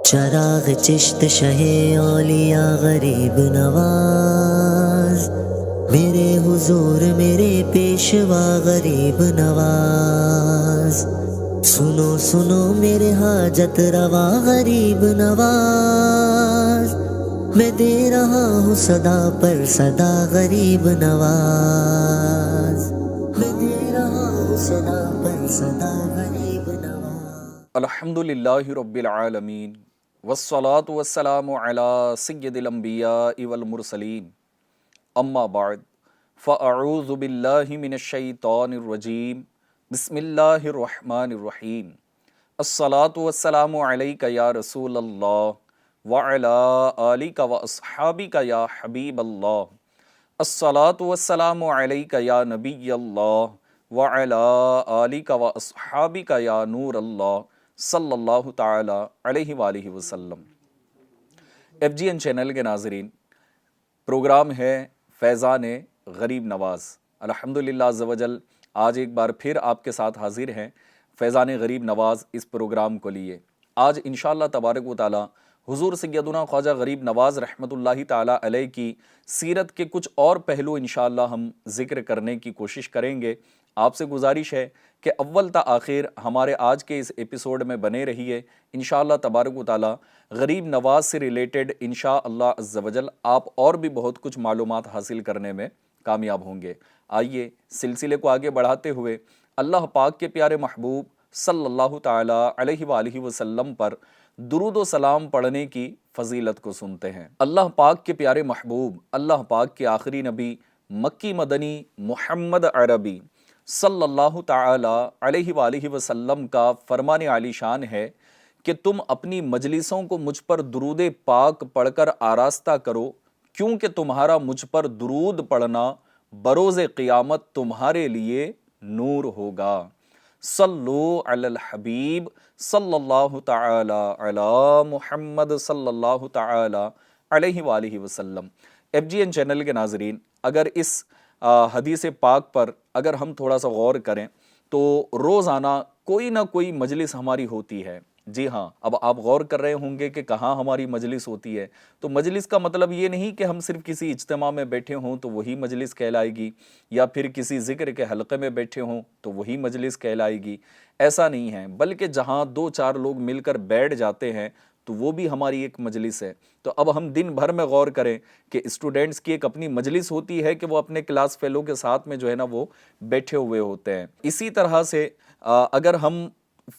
چراغ چشت شہ اولیاء غریب نواز، میرے حضور میرے پیشوا غریب نواز، سنو سنو میرے حاجت روا غریب نواز، میں دے رہا ہوں صدا پر صدا غریب نواز، میں دے رہا ہوں صدا پر صدا غریب نواز۔ الحمدللہ رب العالمین والصلاة والسلام علی سید الانبیاء والمرسلین، اما بعد فاعوذ باللہ من الشیطان الرجیم، بسم اللہ الرحمن الرحیم۔ الصلاة والسلام علیک یا رسول اللہ وعلی آلک واصحابک یا حبیب اللہ، الصلاة والسلام علیک یا نبی اللہ وعلی آلک واصحابک یا نور اللہ صلی اللہ تعالی علیہ وآلہ وسلم۔ ایف جی این چینل کے ناظرین، پروگرام ہے فیضان غریب نواز۔ الحمدللہ عز و جل آج ایک بار پھر آپ کے ساتھ حاضر ہیں فیضان غریب نواز اس پروگرام کو لیے۔ آج انشاءاللہ تبارک و تعالی حضور سیدنا خواجہ غریب نواز رحمۃ اللہ تعالی علیہ کی سیرت کے کچھ اور پہلو انشاءاللہ ہم ذکر کرنے کی کوشش کریں گے۔ آپ سے گزارش ہے کہ اول تا آخر ہمارے آج کے اس ایپیسوڈ میں بنے رہیے۔ انشاءاللہ تبارک و تعالی غریب نواز سے ریلیٹڈ انشاءاللہ عز و جل آپ اور بھی بہت کچھ معلومات حاصل کرنے میں کامیاب ہوں گے۔ آئیے سلسلے کو آگے بڑھاتے ہوئے اللہ پاک کے پیارے محبوب صلی اللہ تعالی علیہ وآلہ وسلم پر درود و سلام پڑھنے کی فضیلت کو سنتے ہیں۔ اللہ پاک کے پیارے محبوب، اللہ پاک کے آخری نبی مکی مدنی محمد عربی صلی اللہ تعالی علیہ وآلہ وسلم کا فرمان عالی شان ہے کہ تم اپنی مجلسوں کو مجھ پر درود پاک پڑھ کر آراستہ کرو، کیونکہ تمہارا مجھ پر درود پڑھنا بروز قیامت تمہارے لیے نور ہوگا۔ صلو علی الحبیب صلی اللہ تعالی علی محمد صلی اللہ تعالی علیہ وآلہ وسلم۔ ایف جی این چینل کے ناظرین، اگر اس حدیث پاک پر اگر ہم تھوڑا سا غور کریں تو روزانہ کوئی نہ کوئی مجلس ہماری ہوتی ہے۔ جی ہاں، اب آپ غور کر رہے ہوں گے کہ کہاں ہماری مجلس ہوتی ہے۔ تو مجلس کا مطلب یہ نہیں کہ ہم صرف کسی اجتماع میں بیٹھے ہوں تو وہی مجلس کہلائے گی، یا پھر کسی ذکر کے حلقے میں بیٹھے ہوں تو وہی مجلس کہلائے گی۔ ایسا نہیں ہے، بلکہ جہاں دو چار لوگ مل کر بیٹھ جاتے ہیں تو وہ بھی ہماری ایک مجلس ہے۔ تو اب ہم دن بھر میں غور کریں کہ اسٹوڈنٹس کی ایک اپنی مجلس ہوتی ہے کہ وہ اپنے کلاس فیلو کے ساتھ میں جو ہے نا وہ بیٹھے ہوئے ہوتے ہیں۔ اسی طرح سے اگر ہم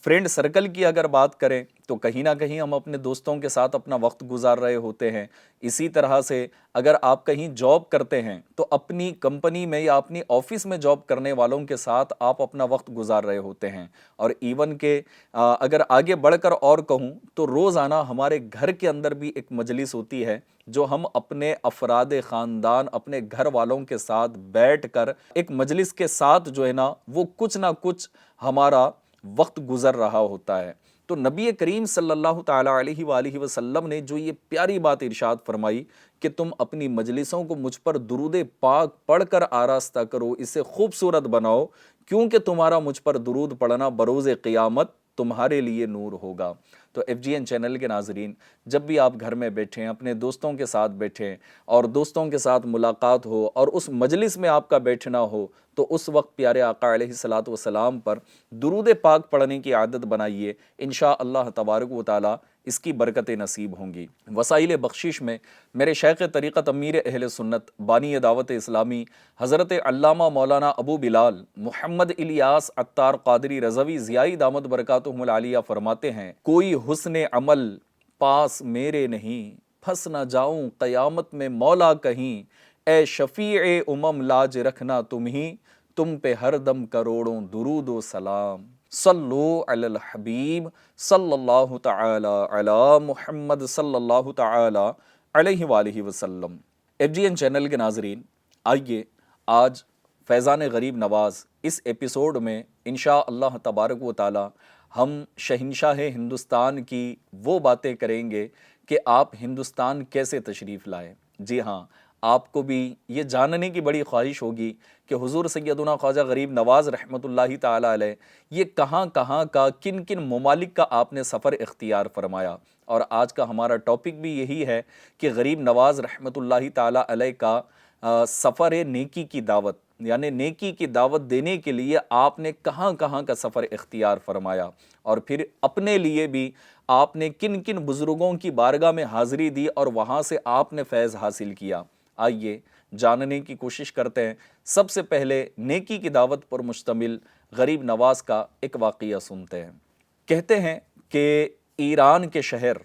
فرینڈ سرکل کی اگر بات کریں تو کہیں نہ کہیں ہم اپنے دوستوں کے ساتھ اپنا وقت گزار رہے ہوتے ہیں۔ اسی طرح سے اگر آپ کہیں جاب کرتے ہیں تو اپنی کمپنی میں یا اپنی آفس میں جاب کرنے والوں کے ساتھ آپ اپنا وقت گزار رہے ہوتے ہیں۔ اور ایون کہ اگر آگے بڑھ کر اور کہوں تو روزانہ ہمارے گھر کے اندر بھی ایک مجلس ہوتی ہے جو ہم اپنے افراد خاندان، اپنے گھر والوں کے ساتھ بیٹھ کر ایک مجلس کے ساتھ جو ہے نا وہ کچھ نہ کچھ ہمارا وقت گزر رہا ہوتا ہے۔ تو نبی کریم صلی اللہ تعالی علیہ وآلہ وسلم نے جو یہ پیاری بات ارشاد فرمائی کہ تم اپنی مجلسوں کو مجھ پر درود پاک پڑھ کر آراستہ کرو، اسے خوبصورت بناؤ، کیونکہ تمہارا مجھ پر درود پڑھنا بروز قیامت تمہارے لیے نور ہوگا۔ تو ایف جی این چینل کے ناظرین، جب بھی آپ گھر میں بیٹھیں، اپنے دوستوں کے ساتھ بیٹھیں اور دوستوں کے ساتھ ملاقات ہو اور اس مجلس میں آپ کا بیٹھنا ہو تو اس وقت پیارے آقا علیہ الصلاۃ والسلام پر درود پاک پڑھنے کی عادت بنائیے۔ انشاءاللہ تبارک و تعالی اس کی برکتیں نصیب ہوں گی۔ وسائل بخشش میں میرے شیخ طریقت امیر اہل سنت بانی دعوت اسلامی حضرت علامہ مولانا ابو بلال محمد الیاس عطار قادری رضوی ضیائی دامت برکاتہم العالیہ فرماتے ہیں، کوئی حسن عمل پاس میرے نہیں، پھنس نہ جاؤں قیامت میں مولا کہیں، اے شفیع امم لاج رکھنا تم ہی، تم پہ ہر دم کروڑوں درود و سلام۔ صلو علی الحبیب صلی اللہ تعالی علی محمد صلی اللہ تعالی علیہ وآلہ وسلم۔ ایف جی این چینل کے ناظرین، آئیے آج فیضان غریب نواز اس ایپیسوڈ میں انشاءاللہ تبارک و تعالی ہم شہنشاہ ہندوستان کی وہ باتیں کریں گے کہ آپ ہندوستان کیسے تشریف لائے۔ جی ہاں، آپ کو بھی یہ جاننے کی بڑی خواہش ہوگی کہ حضور سیدنا خواجہ غریب نواز رحمۃ اللہ تعالیٰ علیہ یہ کہاں کہاں کا کن کن ممالک کا آپ نے سفر اختیار فرمایا۔ اور آج کا ہمارا ٹاپک بھی یہی ہے کہ غریب نواز رحمۃ اللہ تعالیٰ علیہ کا سفر نیکی کی دعوت، یعنی نیکی کی دعوت دینے کے لیے آپ نے کہاں کہاں کا سفر اختیار فرمایا، اور پھر اپنے لیے بھی آپ نے کن کن بزرگوں کی بارگاہ میں حاضری دی اور وہاں سے آپ نے فیض حاصل کیا۔ آئیے جاننے کی کوشش کرتے ہیں۔ سب سے پہلے نیکی کی دعوت پر مشتمل غریب نواز کا ایک واقعہ سنتے ہیں۔ کہتے ہیں کہ ایران کے شہر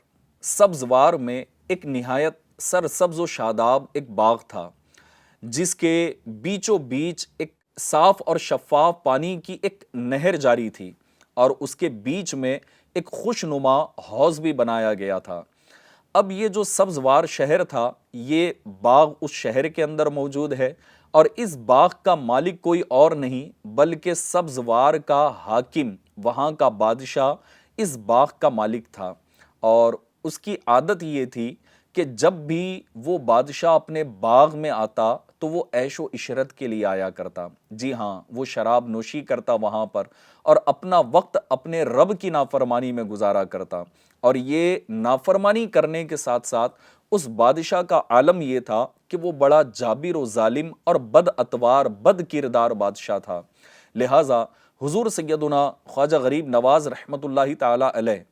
سبزوار میں ایک نہایت سرسبز و شاداب ایک باغ تھا، جس کے بیچوں بیچ ایک صاف اور شفاف پانی کی ایک نہر جاری تھی، اور اس کے بیچ میں ایک خوشنما حوض بھی بنایا گیا تھا۔ اب یہ جو سبزوار شہر تھا، یہ باغ اس شہر کے اندر موجود ہے، اور اس باغ کا مالک کوئی اور نہیں بلکہ سبزوار کا حاکم، وہاں کا بادشاہ اس باغ کا مالک تھا۔ اور اس کی عادت یہ تھی کہ جب بھی وہ بادشاہ اپنے باغ میں آتا تو وہ عیش و عشرت کے لیے آیا کرتا، جی ہاں، وہ شراب نوشی کرتا وہاں پر، اور اپنا وقت اپنے رب کی نافرمانی میں گزارا کرتا۔ اور یہ نافرمانی کرنے کے ساتھ ساتھ اس بادشاہ کا عالم یہ تھا کہ وہ بڑا جابر و ظالم اور بد اتوار بد کردار بادشاہ تھا۔ لہٰذا حضور سیدنا خواجہ غریب نواز رحمۃ اللہ تعالی علیہ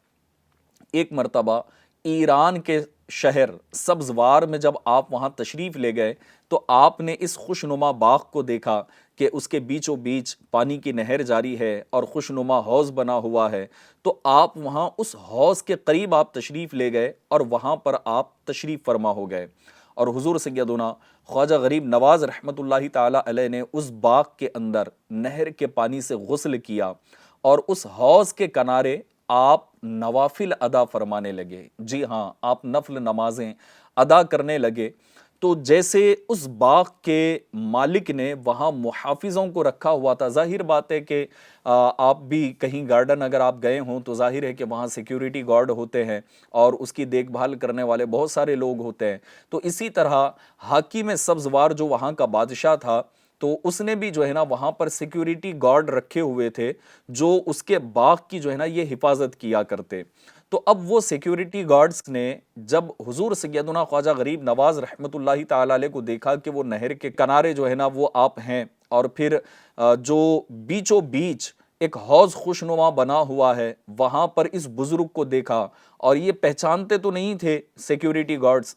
ایک مرتبہ ایران کے شہر سبزوار میں جب آپ وہاں تشریف لے گئے تو آپ نے اس خوشنما باغ کو دیکھا کہ اس کے بیچوں بیچ پانی کی نہر جاری ہے اور خوشنما حوض بنا ہوا ہے، تو آپ وہاں اس حوض کے قریب آپ تشریف لے گئے اور وہاں پر آپ تشریف فرما ہو گئے، اور حضور سیدنا خواجہ غریب نواز رحمۃ اللہ تعالی علیہ نے اس باغ کے اندر نہر کے پانی سے غسل کیا، اور اس حوض کے کنارے آپ نوافل ادا فرمانے لگے، جی ہاں، آپ نفل نمازیں ادا کرنے لگے۔ تو جیسے اس باغ کے مالک نے وہاں محافظوں کو رکھا ہوا تھا، ظاہر بات ہے کہ آپ بھی کہیں گارڈن اگر آپ گئے ہوں تو ظاہر ہے کہ وہاں سیکیورٹی گارڈ ہوتے ہیں اور اس کی دیکھ بھال کرنے والے بہت سارے لوگ ہوتے ہیں۔ تو اسی طرح حاکم سبزوار جو وہاں کا بادشاہ تھا، تو اس نے بھی جو ہے نا وہاں پر سیکیورٹی گارڈ رکھے ہوئے تھے جو اس کے باغ کی جو ہے نا یہ حفاظت کیا کرتے۔ تو اب وہ سیکیورٹی گارڈز نے جب حضور سیدنا خواجہ غریب نواز رحمۃ اللہ تعالی علیہ کو دیکھا کہ وہ نہر کے کنارے جو ہے نا وہ آپ ہیں، اور پھر جو بیچوں بیچ ایک حوض خوشنما بنا ہوا ہے وہاں پر اس بزرگ کو دیکھا، اور یہ پہچانتے تو نہیں تھے سیکیورٹی گارڈز،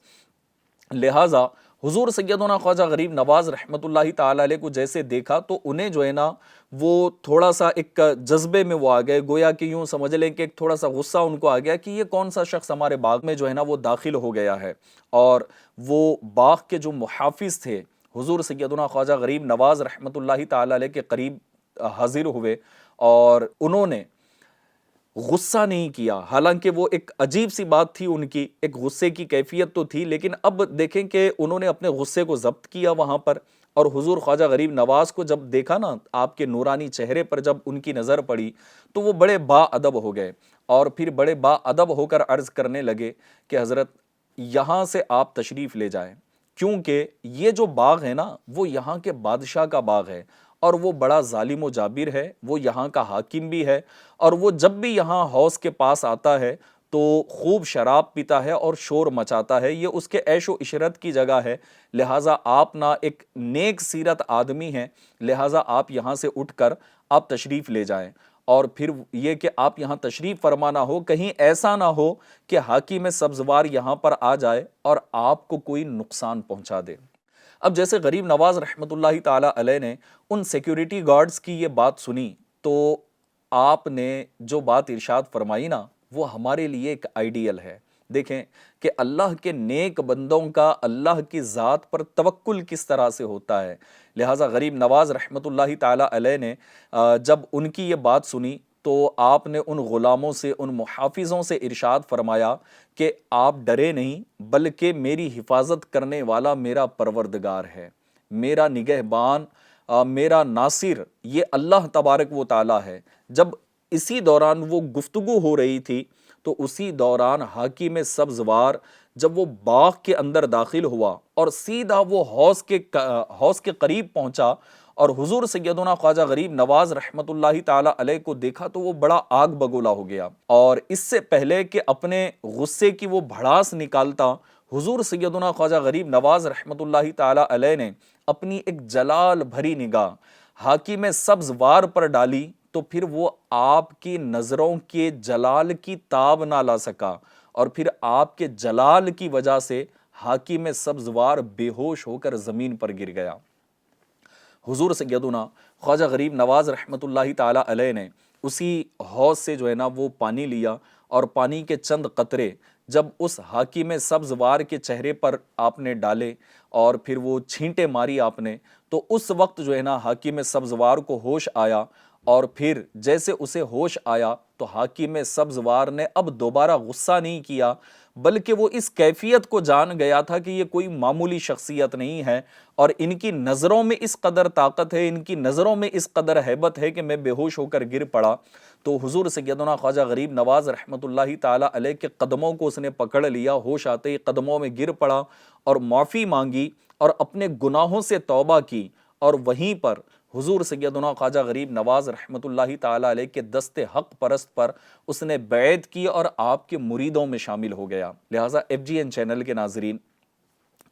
لہٰذا حضور سیدنا خواجہ غریب نواز رحمۃ اللہ تعالی علیہ کو جیسے دیکھا تو انہیں جو ہے نا وہ تھوڑا سا ایک جذبے میں وہ آ گئے، گویا کہ یوں سمجھ لیں کہ ایک تھوڑا سا غصہ ان کو آ گیا کہ یہ کون سا شخص ہمارے باغ میں جو ہے نا وہ داخل ہو گیا ہے۔ اور وہ باغ کے جو محافظ تھے حضور سیدنا خواجہ غریب نواز رحمۃ اللہ تعالی علیہ کے قریب حاضر ہوئے، اور انہوں نے غصہ نہیں کیا، حالانکہ وہ ایک عجیب سی بات تھی، ان کی ایک غصے کی کیفیت تو تھی، لیکن اب دیکھیں کہ انہوں نے اپنے غصے کو ضبط کیا وہاں پر، اور حضور خواجہ غریب نواز کو جب دیکھا نا، آپ کے نورانی چہرے پر جب ان کی نظر پڑی تو وہ بڑے با ادب ہو گئے، اور پھر بڑے با ادب ہو کر عرض کرنے لگے کہ حضرت یہاں سے آپ تشریف لے جائیں، کیونکہ یہ جو باغ ہے نا وہ یہاں کے بادشاہ کا باغ ہے، اور وہ بڑا ظالم و جابر ہے، وہ یہاں کا حاکم بھی ہے، اور وہ جب بھی یہاں حوض کے پاس آتا ہے تو خوب شراب پیتا ہے اور شور مچاتا ہے، یہ اس کے عیش و عشرت کی جگہ ہے، لہٰذا آپ نہ ایک نیک سیرت آدمی ہیں، لہٰذا آپ یہاں سے اٹھ کر آپ تشریف لے جائیں، اور پھر یہ کہ آپ یہاں تشریف فرما نہ ہو، کہیں ایسا نہ ہو کہ حاکم سبزوار یہاں پر آ جائے اور آپ کو کوئی نقصان پہنچا دے۔ اب جیسے غریب نواز رحمۃ اللہ تعالی علیہ نے ان سیکیورٹی گارڈز کی یہ بات سنی تو آپ نے جو بات ارشاد فرمائی نا وہ ہمارے لیے ایک آئیڈیل ہے۔ دیکھیں کہ اللہ کے نیک بندوں کا اللہ کی ذات پر توکل کس طرح سے ہوتا ہے، لہٰذا غریب نواز رحمۃ اللہ تعالی علیہ نے جب ان کی یہ بات سنی تو آپ نے ان غلاموں سے، ان محافظوں سے ارشاد فرمایا کہ آپ ڈرے نہیں، بلکہ میری حفاظت کرنے والا میرا پروردگار ہے، میرا نگہبان، میرا ناصر، یہ اللہ تبارک و تعالی ہے۔ جب اسی دوران وہ گفتگو ہو رہی تھی تو اسی دوران حاکم سبزوار جب وہ باغ کے اندر داخل ہوا اور سیدھا وہ حوض کے قریب پہنچا اور حضور سیدنا خواجہ غریب نواز رحمت اللہ تعالی علیہ کو دیکھا تو وہ بڑا آگ بگولا ہو گیا، اور اس سے پہلے کہ اپنے غصے کی وہ بھڑاس نکالتا، حضور سیدنا خواجہ غریب نواز رحمت اللہ تعالی علیہ نے اپنی ایک جلال بھری نگاہ حاکم سبزوار پر ڈالی تو پھر وہ آپ کی نظروں کے جلال کی تاب نہ لا سکا، اور پھر آپ کے جلال کی وجہ سے حاکم سبزوار بے ہوش ہو کر زمین پر گر گیا۔ حضور سیدنا خواجہ غریب نواز رحمت اللہ تعالی علیہ نے اسی حوض سے جو ہے نا وہ پانی لیا، اور پانی کے چند قطرے جب اس حاکم سبزوار کے چہرے پر آپ نے ڈالے اور پھر وہ چھینٹے ماری آپ نے، تو اس وقت جو ہے نا حاکم سبزوار کو ہوش آیا، اور پھر جیسے اسے ہوش آیا تو حاکم سبزوار نے اب دوبارہ غصہ نہیں کیا، بلکہ وہ اس کیفیت کو جان گیا تھا کہ یہ کوئی معمولی شخصیت نہیں ہے، اور ان کی نظروں میں اس قدر طاقت ہے، ان کی نظروں میں اس قدر ہیبت ہے کہ میں بے ہوش ہو کر گر پڑا۔ تو حضور سیدنا خواجہ غریب نواز رحمت اللہ تعالی علیہ کے قدموں کو اس نے پکڑ لیا، ہوش آتے ہی قدموں میں گر پڑا اور معافی مانگی اور اپنے گناہوں سے توبہ کی، اور وہیں پر حضور سیدنا خواجہ غریب نواز رحمت اللہ تعالی علیہ کے دست حق پرست پر اس نے بیعت کی اور آپ کے مریدوں میں شامل ہو گیا۔ لہٰذا FGN چینل کے ناظرین،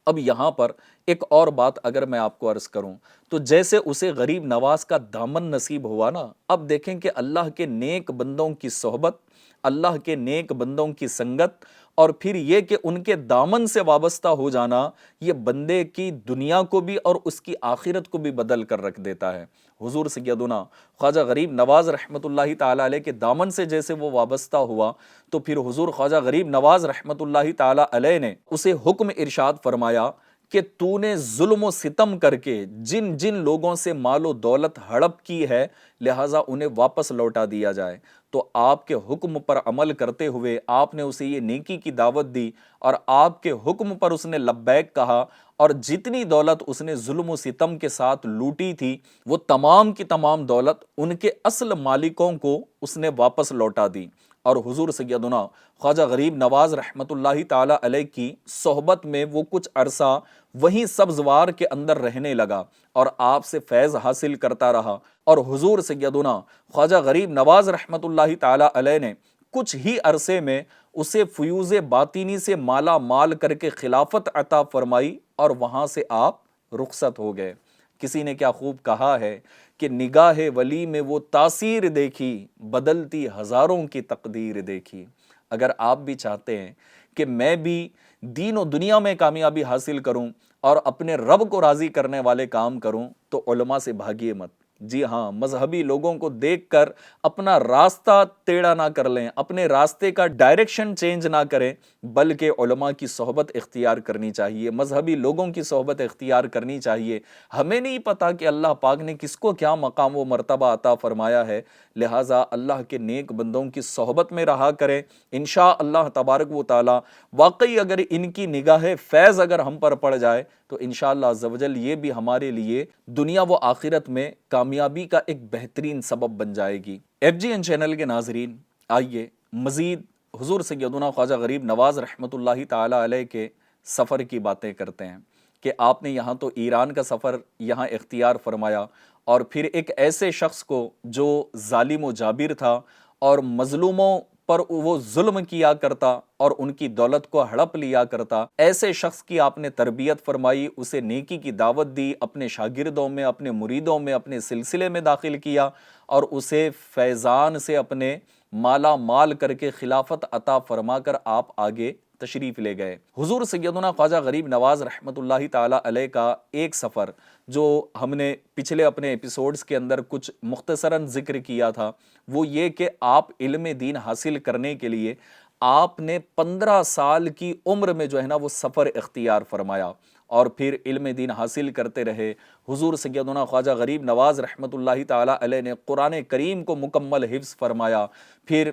اب یہاں پر ایک اور بات اگر میں آپ کو عرض کروں تو جیسے اسے غریب نواز کا دامن نصیب ہوا نا، اب دیکھیں کہ اللہ کے نیک بندوں کی صحبت، اللہ کے نیک بندوں کی سنگت، اور پھر یہ کہ ان کے دامن سے وابستہ ہو جانا، یہ بندے کی دنیا کو بھی اور اس کی آخرت کو بھی بدل کر رکھ دیتا ہے۔ حضور سیدنا خواجہ غریب نواز رحمت اللہ تعالی علیہ کے دامن سے جیسے وہ وابستہ ہوا تو پھر حضور خواجہ غریب نواز رحمت اللہ تعالی علیہ نے اسے حکم ارشاد فرمایا کہ تو نے ظلم و ستم کر کے جن جن لوگوں سے مال و دولت ہڑپ کی ہے، لہٰذا انہیں واپس لوٹا دیا جائے۔ تو آپ کے حکم پر عمل کرتے ہوئے آپ نے اسے یہ نیکی کی دعوت دی، اور آپ کے حکم پر اس نے لبیک کہا، اور جتنی دولت اس نے ظلم و ستم کے ساتھ لوٹی تھی وہ تمام کی تمام دولت ان کے اصل مالکوں کو اس نے واپس لوٹا دی۔ اور حضور سیدنا خواجہ غریب نواز رحمت اللہ تعالی علیہ کی صحبت میں وہ کچھ عرصہ وہیں سبزوار کے اندر رہنے لگا اور آپ سے فیض حاصل کرتا رہا، اور حضور سیدنا خواجہ غریب نواز رحمت اللہ تعالی علیہ نے کچھ ہی عرصے میں اسے فیوز باطینی سے مالا مال کر کے خلافت عطا فرمائی، اور وہاں سے آپ رخصت ہو گئے۔ کسی نے کیا خوب کہا ہے کہ نگاہ ولی میں وہ تاثیر دیکھی، بدلتی ہزاروں کی تقدیر دیکھی۔ اگر آپ بھی چاہتے ہیں کہ میں بھی دین و دنیا میں کامیابی حاصل کروں اور اپنے رب کو راضی کرنے والے کام کروں تو علماء سے بھاگیے مت۔ جی ہاں، مذہبی لوگوں کو دیکھ کر اپنا راستہ ٹیڑھا نہ کر لیں، اپنے راستے کا ڈائریکشن چینج نہ کریں، بلکہ علماء کی صحبت اختیار کرنی چاہیے، مذہبی لوگوں کی صحبت اختیار کرنی چاہیے۔ ہمیں نہیں پتا کہ اللہ پاک نے کس کو کیا مقام و مرتبہ عطا فرمایا ہے، لہٰذا اللہ کے نیک بندوں کی صحبت میں رہا کریں۔ انشاءاللہ تبارک و تعالی واقعی اگر ان کی نگاہ فیض اگر ہم پر پڑ جائے تو انشاءاللہ عزوجل یہ بھی ہمارے لیے دنیا و آخرت میں کامیابی کا ایک بہترین سبب بن جائے گی۔ FGN چینل کے ناظرین، آئیے مزید حضور سیدنا خواجہ غریب نواز رحمت اللہ تعالی علیہ کے سفر کی باتیں کرتے ہیں کہ آپ نے یہاں تو ایران کا سفر یہاں اختیار فرمایا، اور پھر ایک ایسے شخص کو جو ظالم و جابر تھا اور مظلوموں پر وہ ظلم کیا کرتا اور ان کی دولت کو ہڑپ لیا کرتا، ایسے شخص کی آپ نے تربیت فرمائی، اسے نیکی کی دعوت دی، اپنے شاگردوں میں، اپنے مریدوں میں، اپنے سلسلے میں داخل کیا، اور اسے فیضان سے اپنے مالا مال کر کے خلافت عطا فرما کر آپ آگے تشریف لے گئے۔ حضور سیدنا خواجہ غریب نواز رحمت اللہ تعالی علیہ کا ایک سفر جو ہم نے پچھلے اپنے ایپیسوڈز کے اندر کچھ مختصراً ذکر کیا تھا، وہ یہ کہ آپ علم دین حاصل کرنے کے لیے آپ نے 15 سال کی عمر میں جو ہے نا وہ سفر اختیار فرمایا، اور پھر علم دین حاصل کرتے رہے۔ حضور سیدنا خواجہ غریب نواز رحمۃ اللہ تعالیٰ علیہ نے قرآن کریم کو مکمل حفظ فرمایا۔ پھر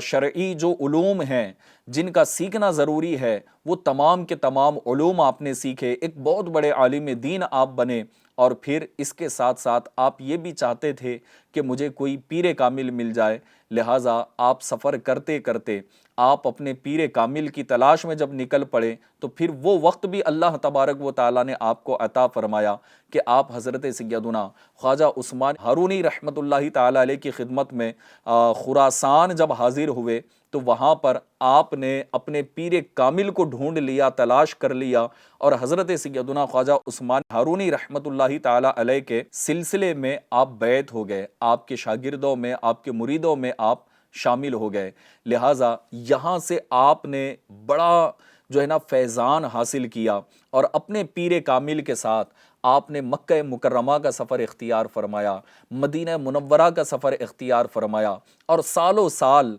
شرعی جو علوم ہیں جن کا سیکھنا ضروری ہے وہ تمام کے تمام علوم آپ نے سیکھے، ایک بہت بڑے عالم دین آپ بنے۔ اور پھر اس کے ساتھ ساتھ آپ یہ بھی چاہتے تھے کہ مجھے کوئی پیر کامل مل جائے، لہٰذا آپ سفر کرتے کرتے آپ اپنے پیر کامل کی تلاش میں جب نکل پڑے تو پھر وہ وقت بھی اللہ تبارک و تعالیٰ نے آپ کو عطا فرمایا کہ آپ حضرت سیدنا خواجہ عثمان ہارونی رحمۃ اللہ تعالیٰ علیہ کی خدمت میں خراسان جب حاضر ہوئے تو وہاں پر آپ نے اپنے پیر کامل کو ڈھونڈ لیا، تلاش کر لیا، اور حضرت سیدنا خواجہ عثمان ہارونی رحمۃ اللہ تعالیٰ علیہ کے سلسلے میں آپ بیعت ہو گئے، آپ کے شاگردوں میں، آپ کے مریدوں میں آپ شامل ہو گئے۔ لہٰذا یہاں سے آپ نے بڑا جو ہے نا فیضان حاصل کیا، اور اپنے پیر کامل کے ساتھ آپ نے مکہ مکرمہ کا سفر اختیار فرمایا، مدینہ منورہ کا سفر اختیار فرمایا، اور سالوں سال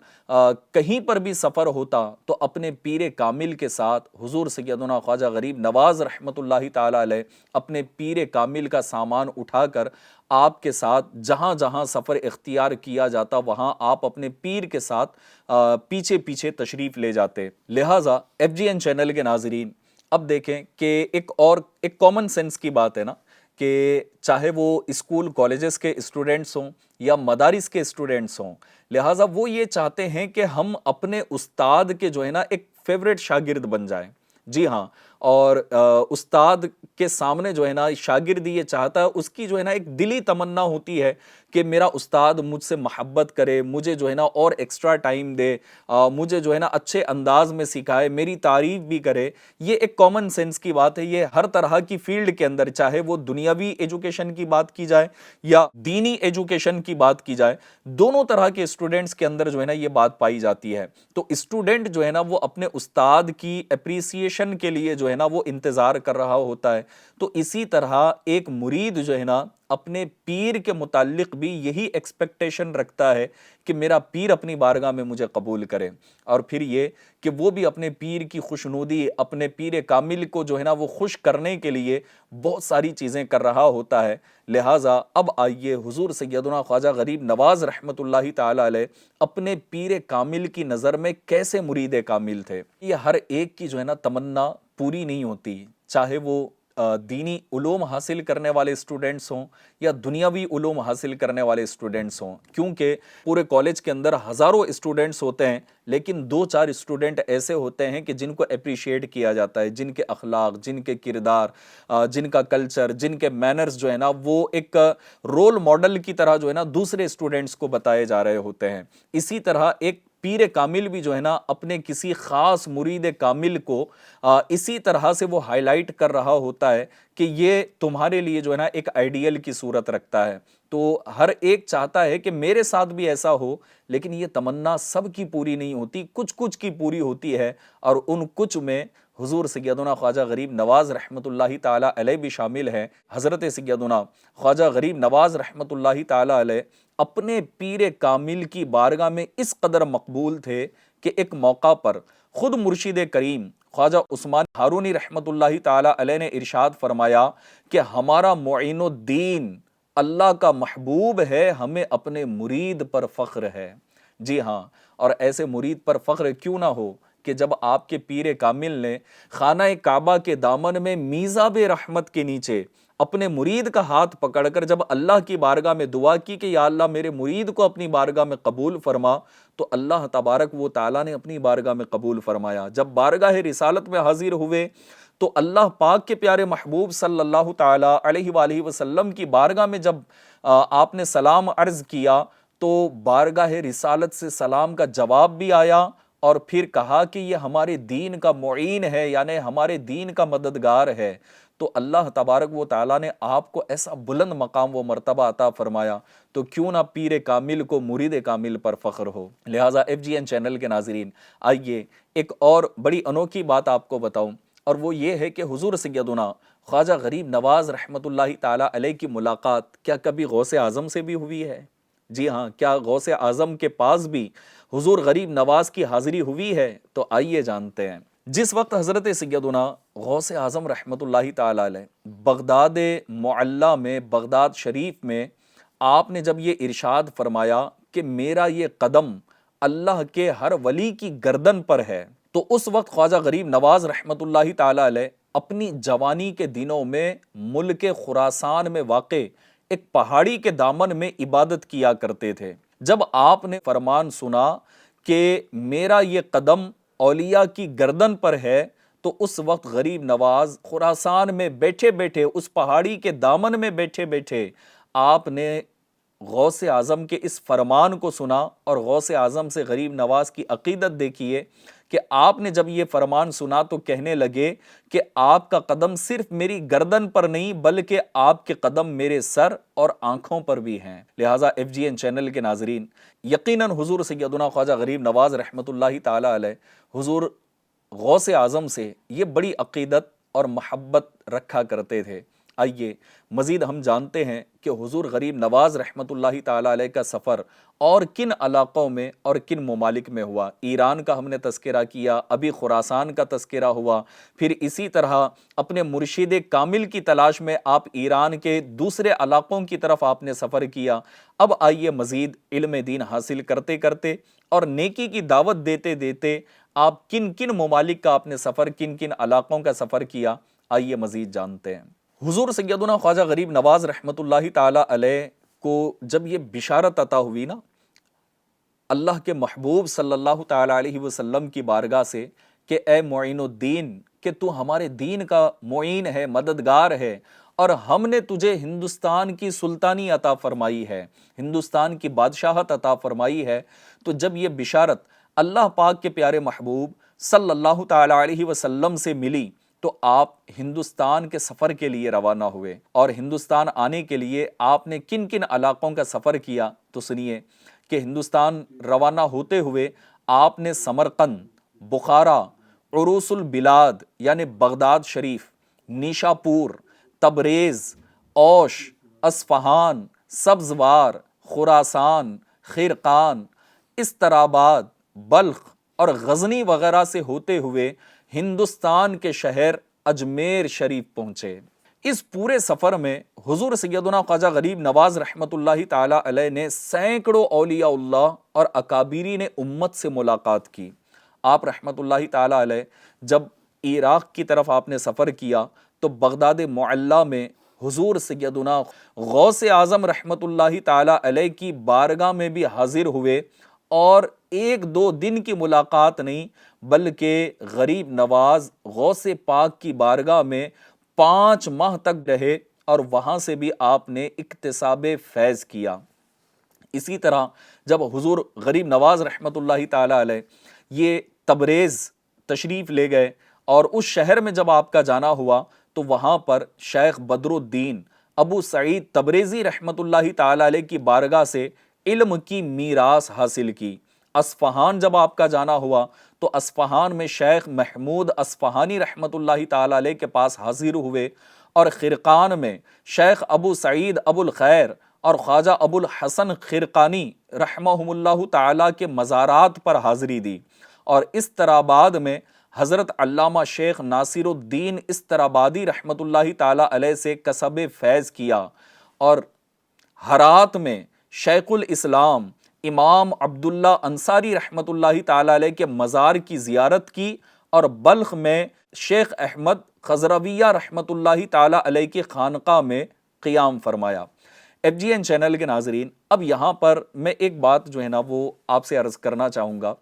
کہیں پر بھی سفر ہوتا تو اپنے پیر کامل کے ساتھ حضور سیدنا خواجہ غریب نواز رحمۃ اللہ تعالیٰ علیہ اپنے پیر کامل کا سامان اٹھا کر آپ کے ساتھ جہاں جہاں سفر اختیار کیا جاتا وہاں آپ اپنے پیر کے ساتھ پیچھے پیچھے تشریف لے جاتے۔ لہٰذا FGN چینل کے ناظرین، اب دیکھیں کہ ایک کامن سینس کی بات ہے نا کہ چاہے وہ اسکول کالجز کے اسٹوڈنٹس ہوں یا مدارس کے اسٹوڈنٹس ہوں، لہٰذا وہ یہ چاہتے ہیں کہ ہم اپنے استاد کے جو ہے نا ایک فیوریٹ شاگرد بن جائیں۔ جی ہاں، اور استاد کے سامنے جو ہے نا شاگرد یہ چاہتا ہے، اس کی جو ہے نا ایک دلی تمنا ہوتی ہے کہ میرا استاد مجھ سے محبت کرے، مجھے جو ہے نا اور ایکسٹرا ٹائم دے، مجھے جو ہے نا اچھے انداز میں سکھائے، میری تعریف بھی کرے۔ یہ ایک کامن سینس کی بات ہے، یہ ہر طرح کی فیلڈ کے اندر، چاہے وہ دنیاوی ایجوکیشن کی بات کی جائے یا دینی ایجوکیشن کی بات کی جائے، دونوں طرح کے اسٹوڈنٹس کے اندر جو ہے نا یہ بات پائی جاتی ہے۔ تو اسٹوڈنٹ جو ہے نا وہ اپنے استاد کی اپریسیشن کے لیے جو ہے نا وہ انتظار کر رہا ہوتا ہے، تو اسی طرح ایک مرید جو ہے نا اپنے پیر کے متعلق بھی یہی ایکسپیکٹیشن رکھتا ہے کہ میرا پیر اپنی بارگاہ میں مجھے قبول کرے، اور پھر یہ کہ وہ بھی اپنے پیر کی خوشنودی، اپنے پیر کامل کو جو ہے نا وہ خوش کرنے کے لیے بہت ساری چیزیں کر رہا ہوتا ہے۔ لہٰذا اب آئیے حضور سیدنا خواجہ غریب نواز رحمۃ اللہ تعالیٰ علیہ اپنے پیر کامل کی نظر میں کیسے مرید کامل تھے۔ یہ ہر ایک کی جو ہے نا تمنا پوری نہیں ہوتی، چاہے وہ دینی علوم حاصل کرنے والے اسٹوڈنٹس ہوں یا دنیاوی علوم حاصل کرنے والے اسٹوڈنٹس ہوں، کیونکہ پورے کالج کے اندر ہزاروں اسٹوڈنٹس ہوتے ہیں لیکن 2-4 اسٹوڈنٹ ایسے ہوتے ہیں کہ جن کو اپریشیٹ کیا جاتا ہے، جن کے اخلاق، جن کے کردار، جن کا کلچر، جن کے مینرز جو ہے نا وہ ایک رول ماڈل کی طرح جو ہے نا دوسرے اسٹوڈنٹس کو بتائے جا رہے ہوتے ہیں۔ اسی طرح ایک پیر کامل بھی جو ہے نا اپنے کسی خاص مرید کامل کو اسی طرح سے وہ ہائی لائٹ کر رہا ہوتا ہے کہ یہ تمہارے لیے جو ہے نا ایک آئیڈیل کی صورت رکھتا ہے۔ تو ہر ایک چاہتا ہے کہ میرے ساتھ بھی ایسا ہو، لیکن یہ تمنا سب کی پوری نہیں ہوتی، کچھ کی پوری ہوتی ہے، اور ان کچھ میں حضور سیدنا خواجہ غریب نواز رحمۃ اللہ تعالیٰ علیہ بھی شامل ہیں۔ حضرت سیدنا خواجہ غریب نواز رحمۃ اللہ تعالیٰ علیہ اپنے پیر کامل کی بارگاہ میں اس قدر مقبول تھے کہ ایک موقع پر خود مرشد کریم خواجہ عثمان ہارونی رحمۃ اللہ تعالیٰ علیہ نے ارشاد فرمایا کہ ہمارا معین الدین اللہ کا محبوب ہے، ہمیں اپنے مرید پر فخر ہے۔ جی ہاں، اور ایسے مرید پر فخر کیوں نہ ہو کہ جب آپ کے پیر کامل نے خانہ کعبہ کے دامن میں میزاب رحمت کے نیچے اپنے مرید کا ہاتھ پکڑ کر جب اللہ کی بارگاہ میں دعا کی کہ یا اللہ میرے مرید کو اپنی بارگاہ میں قبول فرما، تو اللہ تبارک و تعالیٰ نے اپنی بارگاہ میں قبول فرمایا۔ جب بارگاہ رسالت میں حاضر ہوئے تو اللہ پاک کے پیارے محبوب صلی اللہ تعالیٰ علیہ وآلہ وسلم کی بارگاہ میں جب آپ نے سلام عرض کیا تو بارگاہ رسالت سے سلام کا جواب بھی آیا، اور پھر کہا کہ یہ ہمارے دین کا معین ہے، یعنی ہمارے دین کا مددگار ہے۔ تو اللہ تبارک و تعالیٰ نے آپ کو ایسا بلند مقام و مرتبہ عطا فرمایا، تو کیوں نہ پیر کامل کو مرید کامل پر فخر ہو۔ لہٰذا FGN چینل کے ناظرین، آئیے ایک اور بڑی انوکھی بات آپ کو بتاؤں، اور وہ یہ ہے کہ حضور سیدنا خواجہ غریب نواز رحمۃ اللہ تعالیٰ علیہ کی ملاقات کیا کبھی غوث اعظم سے بھی ہوئی ہے؟ جی ہاں، کیا غوث اعظم کے پاس بھی حضور غریب نواز کی حاضری ہوئی ہے؟ تو آئیے جانتے ہیں۔ جس وقت حضرت سیدنا غوث اعظم رحمۃ اللہ تعالی علیہ بغداد معلیٰ میں، بغداد شریف میں آپ نے جب یہ ارشاد فرمایا کہ میرا یہ قدم اللہ کے ہر ولی کی گردن پر ہے، تو اس وقت خواجہ غریب نواز رحمۃ اللہ تعالی علیہ اپنی جوانی کے دنوں میں ملک خراسان میں واقع ایک پہاڑی کے دامن میں عبادت کیا کرتے تھے۔ جب آپ نے فرمان سنا کہ میرا یہ قدم اولیاء کی گردن پر ہے، تو اس وقت غریب نواز خراسان میں بیٹھے بیٹھے، اس پہاڑی کے دامن میں بیٹھے بیٹھے آپ نے غوث اعظم کے اس فرمان کو سنا، اور غوث اعظم سے غریب نواز کی عقیدت دیکھیے کہ آپ نے جب یہ فرمان سنا تو کہنے لگے کہ آپ کا قدم صرف میری گردن پر نہیں بلکہ آپ کے قدم میرے سر اور آنکھوں پر بھی ہیں۔ لہٰذا FGN چینل کے ناظرین، یقیناً حضور سیدنا خواجہ غریب نواز رحمۃ اللہ تعالی علیہ حضور غوث اعظم سے یہ بڑی عقیدت اور محبت رکھا کرتے تھے۔ آئیے مزید ہم جانتے ہیں کہ حضور غریب نواز رحمۃ اللہ تعالی علیہ کا سفر اور کن علاقوں میں اور کن ممالک میں ہوا۔ ایران کا ہم نے تذکرہ کیا، ابھی خراسان کا تذکرہ ہوا، پھر اسی طرح اپنے مرشد کامل کی تلاش میں آپ ایران کے دوسرے علاقوں کی طرف آپ نے سفر کیا۔ اب آئیے مزید علم دین حاصل کرتے کرتے اور نیکی کی دعوت دیتے دیتے آپ کن کن ممالک کا آپ نے سفر، کن کن علاقوں کا سفر کیا، آئیے مزید جانتے ہیں۔ حضور سیدنا خواجہ غریب نواز رحمۃ اللہ تعالی علیہ کو جب یہ بشارت عطا ہوئی نا اللہ کے محبوب صلی اللہ تعالی علیہ وسلم کی بارگاہ سے کہ اے معین الدین، کہ تو ہمارے دین کا معین ہے، مددگار ہے، اور ہم نے تجھے ہندوستان کی سلطانی عطا فرمائی ہے، ہندوستان کی بادشاہت عطا فرمائی ہے، تو جب یہ بشارت اللہ پاک کے پیارے محبوب صلی اللہ تعالی علیہ وسلم سے ملی تو آپ ہندوستان کے سفر کے لیے روانہ ہوئے۔ اور ہندوستان آنے کے لیے آپ نے کن کن علاقوں کا سفر کیا تو سنیے کہ ہندوستان روانہ ہوتے ہوئے آپ نے سمرقند، بخارا، عروس البلاد یعنی بغداد شریف، نیشاپور، تبریز، اوش، اصفہان، سبزوار، خراسان، خرقان، استراباد، بلخ اور غزنی وغیرہ سے ہوتے ہوئے ہندوستان کے شہر اجمیر شریف پہنچے۔ اس پورے سفر میں حضور سیدنا خواجہ غریب نواز رحمۃ اللہ تعالی علیہ نے سینکڑوں اولیاء اللہ اور اکابرین امت سے ملاقات کی۔ آپ رحمۃ اللہ تعالی علیہ جب عراق کی طرف آپ نے سفر کیا تو بغداد معلیٰ میں حضور سیدنا غوث اعظم رحمۃ اللہ تعالی علیہ کی بارگاہ میں بھی حاضر ہوئے، اور ایک دو دن کی ملاقات نہیں بلکہ غریب نواز غوث پاک کی بارگاہ میں 5 ماہ تک رہے، اور وہاں سے بھی آپ نے اکتساب فیض کیا۔ اسی طرح جب حضور غریب نواز رحمۃ اللہ تعالی علیہ یہ تبریز تشریف لے گئے، اور اس شہر میں جب آپ کا جانا ہوا تو وہاں پر شیخ بدر الدین ابو سعید تبریزی رحمۃ اللہ تعالی علیہ کی بارگاہ سے علم کی میراث حاصل کی۔ اصفہان جب آپ کا جانا ہوا تو اصفہان میں شیخ محمود اصفہانی رحمۃ اللہ تعالی علیہ کے پاس حاضر ہوئے، اور خرقان میں شیخ ابو سعید ابو الخیر اور خواجہ ابو الحسن خرقانی رحمہم اللہ تعالی کے مزارات پر حاضری دی، اور استراباد میں حضرت علامہ شیخ ناصر الدین استرابادی رحمۃ اللہ تعالی علیہ سے کسب فیض کیا، اور ہرات میں شیخ الاسلام امام عبداللہ انصاری رحمۃ اللہ تعالی علیہ کے مزار کی زیارت کی، اور بلخ میں شیخ احمد خضرویہ رحمۃ اللہ تعالی علیہ کی خانقاہ میں قیام فرمایا۔ FGN چینل کے ناظرین، اب یہاں پر میں ایک بات جو ہے نا وہ آپ سے عرض کرنا چاہوں گا،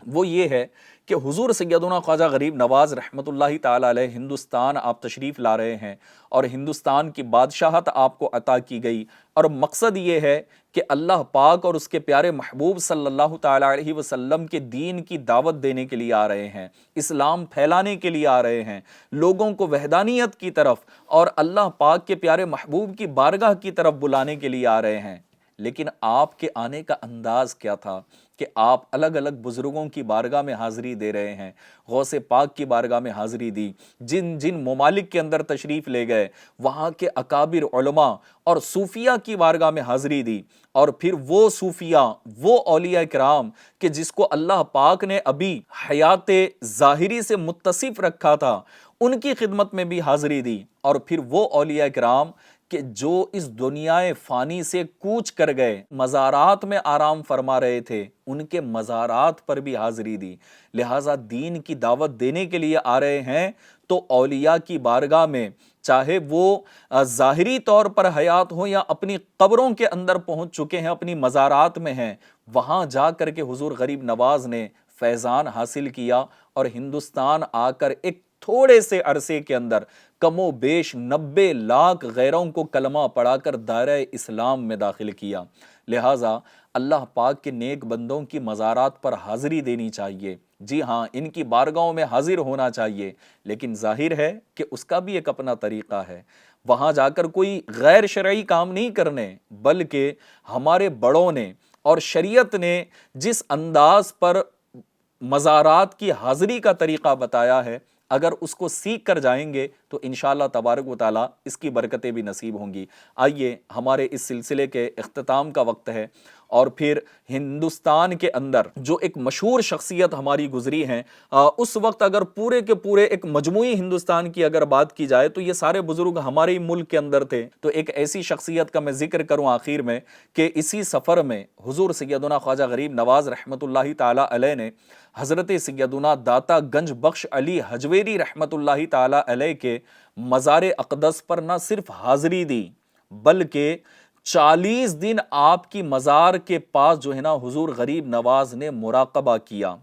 وہ یہ ہے کہ حضور سیدنا خواجہ غریب نواز رحمۃ اللہ تعالی علیہ ہندوستان آپ تشریف لا رہے ہیں، اور ہندوستان کی بادشاہت آپ کو عطا کی گئی، اور مقصد یہ ہے کہ اللہ پاک اور اس کے پیارے محبوب صلی اللہ تعالی علیہ وسلم کے دین کی دعوت دینے کے لیے آ رہے ہیں، اسلام پھیلانے کے لیے آ رہے ہیں، لوگوں کو وحدانیت کی طرف اور اللہ پاک کے پیارے محبوب کی بارگاہ کی طرف بلانے کے لیے آ رہے ہیں۔ لیکن آپ کے آنے کا انداز کیا تھا کہ آپ الگ الگ بزرگوں کی بارگاہ میں حاضری دے رہے ہیں، غوث پاک کی بارگاہ میں حاضری دی، جن جن ممالک کے اندر تشریف لے گئے وہاں کے اکابر علماء اور صوفیہ کی بارگاہ میں حاضری دی، اور پھر وہ صوفیہ، وہ اولیاء کرام کہ جس کو اللہ پاک نے ابھی حیات ظاہری سے متصف رکھا تھا، ان کی خدمت میں بھی حاضری دی، اور پھر وہ اولیاء کرام کہ جو اس دنیا فانی سے کوچ کر گئے، مزارات میں آرام فرما رہے تھے، ان کے مزارات پر بھی حاضری دی۔ لہٰذا دین کی دعوت دینے کے لیے آ رہے ہیں تو اولیاء کی بارگاہ میں، چاہے وہ ظاہری طور پر حیات ہو یا اپنی قبروں کے اندر پہنچ چکے ہیں، اپنی مزارات میں ہیں، وہاں جا کر کے حضور غریب نواز نے فیضان حاصل کیا، اور ہندوستان آ کر ایک تھوڑے سے عرصے کے اندر کم و بیش 90 لاکھ غیروں کو کلمہ پڑھا کر دائرہ اسلام میں داخل کیا۔ لہٰذا اللہ پاک کے نیک بندوں کی مزارات پر حاضری دینی چاہیے، جی ہاں، ان کی بارگاہوں میں حاضر ہونا چاہیے، لیکن ظاہر ہے کہ اس کا بھی ایک اپنا طریقہ ہے۔ وہاں جا کر کوئی غیر شرعی کام نہیں کرنے، بلکہ ہمارے بڑوں نے اور شریعت نے جس انداز پر مزارات کی حاضری کا طریقہ بتایا ہے، اگر اس کو سیکھ کر جائیں گے تو انشاءاللہ تبارک و تعالیٰ اس کی برکتیں بھی نصیب ہوں گی۔ آئیے، ہمارے اس سلسلے کے اختتام کا وقت ہے، اور پھر ہندوستان کے اندر جو ایک مشہور شخصیت ہماری گزری ہیں، اس وقت اگر پورے کے پورے ایک مجموعی ہندوستان کی اگر بات کی جائے تو یہ سارے بزرگ ہمارے ہی ملک کے اندر تھے۔ تو ایک ایسی شخصیت کا میں ذکر کروں آخر میں کہ اسی سفر میں حضور سیدنا خواجہ غریب نواز رحمۃ اللہ تعالی علیہ نے حضرت سیدنا داتا گنج بخش علی حجویری رحمۃ اللہ تعالی علیہ کے مزار اقدس پر نہ صرف حاضری دی، بلکہ 40 دن آپ کی مزار کے پاس جو ہے نا حضور غریب نواز نے مراقبہ کیا،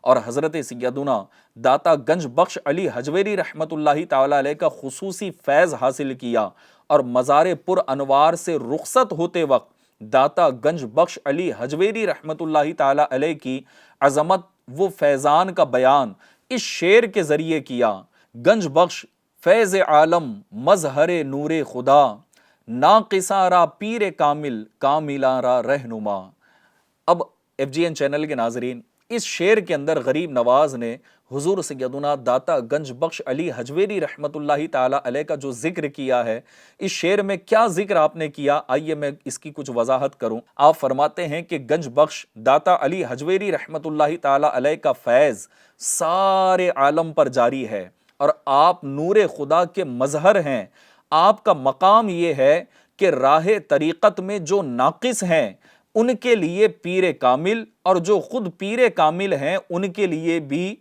اور حضرت سیدنا داتا گنج بخش علی حجویری رحمۃ اللہ تعالی علیہ کا خصوصی فیض حاصل کیا، اور مزار پر انوار سے رخصت ہوتے وقت داتا گنج بخش علی حجویری رحمۃ اللہ تعالی علیہ کی عظمت، وہ فیضان کا بیان اس شعر کے ذریعے کیا: گنج بخش فیض عالم مظہر نور خدا، ناقصاں را پیر کامل کاملاں را رہنما۔ اب ایف جی این چینل کے ناظرین، اس شعر کے اندر غریب نواز نے حضور سیدنا داتا گنج بخش علی حجویری رحمۃ اللہ تعالی علیہ کا جو ذکر کیا ہے، اس شعر میں کیا ذکر آپ نے کیا، آئیے میں اس کی کچھ وضاحت کروں۔ آپ فرماتے ہیں کہ گنج بخش داتا علی حجویری رحمۃ اللہ تعالی علیہ کا فیض سارے عالم پر جاری ہے، اور آپ نور خدا کے مظہر ہیں۔ آپ کا مقام یہ ہے کہ راہ طریقت میں جو ناقص ہیں ان کے لیے پیر کامل، اور جو خود پیر کامل ہیں ان کے لیے بھی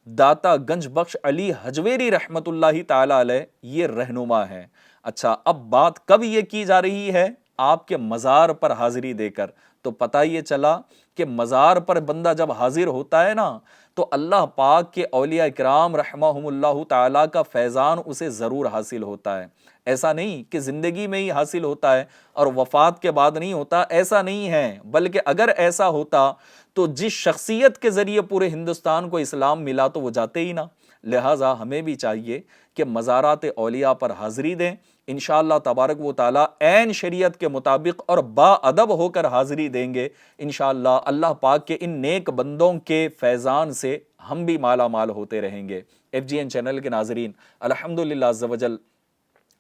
داتا گنج بخش علی حجویری رحمۃ اللہ تعالی علیہ یہ رہنما ہے۔ اچھا، اب بات کب یہ کی جا رہی ہے؟ آپ کے مزار پر حاضری دے کر۔ تو پتہ یہ چلا کہ مزار پر بندہ جب حاضر ہوتا ہے نا تو اللہ پاک کے اولیاء کرام رحمہم اللہ تعالیٰ کا فیضان اسے ضرور حاصل ہوتا ہے۔ ایسا نہیں کہ زندگی میں ہی حاصل ہوتا ہے اور وفات کے بعد نہیں ہوتا، ایسا نہیں ہے، بلکہ اگر ایسا ہوتا تو جس شخصیت کے ذریعے پورے ہندوستان کو اسلام ملا تو وہ جاتے ہی نہ۔ لہٰذا ہمیں بھی چاہیے کہ مزارات اولیاء پر حاضری دیں، انشاءاللہ تبارک و تعالیٰ عین شریعت کے مطابق اور با ادب ہو کر حاضری دیں گے۔ انشاءاللہ اللہ پاک کے ان نیک بندوں کے فیضان سے ہم بھی مالا مال ہوتے رہیں گے۔ ایف جی این چینل کے ناظرین، الحمدللہ عز و جل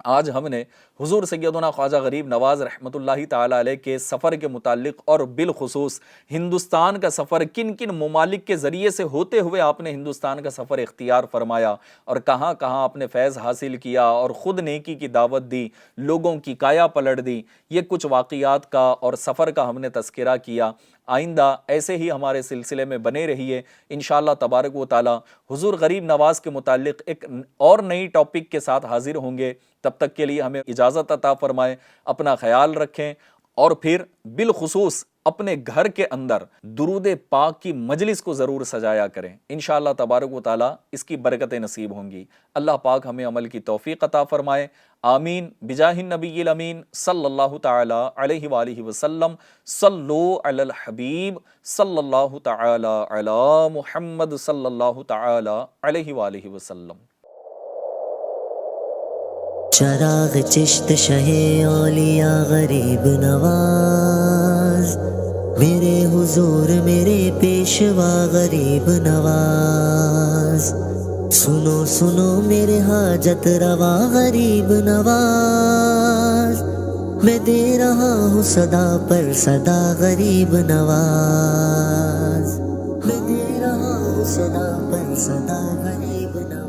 آج ہم نے حضور سیدنا خواجہ غریب نواز رحمۃ اللہ تعالی علیہ کے سفر کے متعلق، اور بالخصوص ہندوستان کا سفر کن کن ممالک کے ذریعے سے ہوتے ہوئے آپ نے ہندوستان کا سفر اختیار فرمایا، اور کہاں کہاں آپ نے فیض حاصل کیا اور خود نیکی کی دعوت دی، لوگوں کی کایا پلٹ دی، یہ کچھ واقعات کا اور سفر کا ہم نے تذکرہ کیا۔ آئندہ ایسے ہی ہمارے سلسلے میں بنے رہیے، انشاءاللہ تبارک و تعالی حضور غریب نواز کے متعلق ایک اور نئی ٹاپک کے ساتھ حاضر ہوں گے۔ تب تک کے لیے ہمیں اجازت عطا فرمائیں، اپنا خیال رکھیں، اور پھر بالخصوص اپنے گھر کے اندر درود پاک کی مجلس کو ضرور سجایا کریں، انشاءاللہ تبارک و تعالی اس کی برکتیں نصیب ہوں گی۔ اللہ پاک ہمیں عمل کی توفیق عطا فرمائے، آمین بجاہ النبی الامین صلی اللہ تعالی علیہ وآلہ وسلم۔ صلو علی الحبیب صلی اللہ تعالی علی محمد صلی اللہ تعالی علیہ وآلہ وسلم۔ چراغ چشت شہ اولیاء غریب نواز، میرے حضور میرے پیشوا غریب نواز، سنو سنو میرے حاجت روا غریب نواز، میں دے رہا ہوں صدا پر صدا غریب نواز، میں دے رہا ہوں صدا پر صدا غریب نواز۔